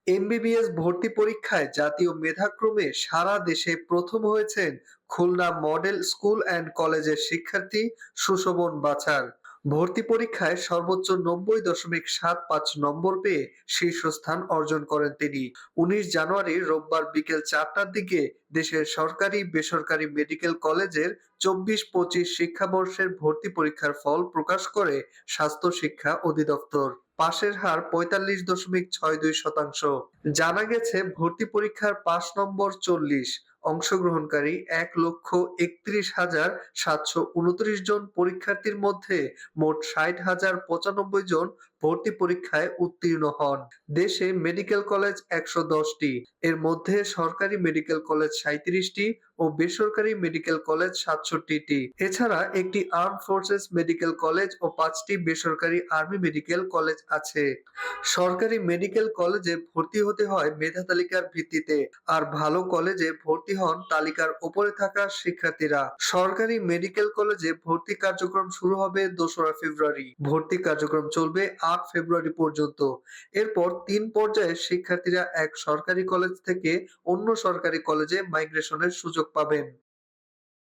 MBBS ভর্তি পরীক্ষায় জাতীয় মেধাক্রমে সারা দেশে প্রথম হয়েছেন খুলনা মডেল স্কুল অ্যান্ড কলেজের শিক্ষার্থী সুশোভন বাছার। ভর্তি পরীক্ষায় সর্বোচ্চ ৯০.৭৫ নম্বর পেয়ে শীর্ষস্থান অর্জন করেন তিনি। ১৯ জানুয়ারি রোববার বিকেল ৪টার দিকে দেশের সরকারি বেসরকারি মেডিকেল কলেজের ২৪-২৫ শিক্ষাবর্ষের ভর্তি পরীক্ষার ফল প্রকাশ করে স্বাস্থ্য শিক্ষা অধিদপ্তর। পাশের হার ৪৫.৬২%। জানা গেছে ভর্তি পরীক্ষার পাস নম্বর ৪০। অংশগ্রহণকারী ১,৩১,৭২৯ জন পরীক্ষার্থীর মধ্যে মোট ৬০,০৯৫ জন ভর্তি পরীক্ষায় উত্তীর্ণ হন। দেশে মেডিকেল কলেজ ১১০টি, এর মধ্যে সরকারি মেডিকেল কলেজ ৩৭টি ও বেসরকারি মেডিকেল কলেজ ৬৭টি। এছাড়া একটি আর্ম ফোর্সেস মেডিকেল কলেজ ও ৫টি বেসরকারি আর্মি মেডিকেল কলেজ আছে। সরকারি মেডিকেল কলেজে ভর্তি হতে হয় মেধা তালিকার ভিত্তিতে, আর ভালো কলেজে ভর্তি হন তালিকার উপরে থাকা শিক্ষার্থীরা। সরকারি মেডিকেল কলেজে ভর্তি কার্যক্রম শুরু হবে ২রা ফেব্রুয়ারি। ভর্তি কার্যক্রম চলবে ৮ ফেব্রুয়ারি পর্যন্ত। এরপর ৩ পর্যায়ে শিক্ষার্থীরা এক সরকারি কলেজ থেকে অন্য সরকারি কলেজে মাইগ্রেশনের সুযোগ পাবেন।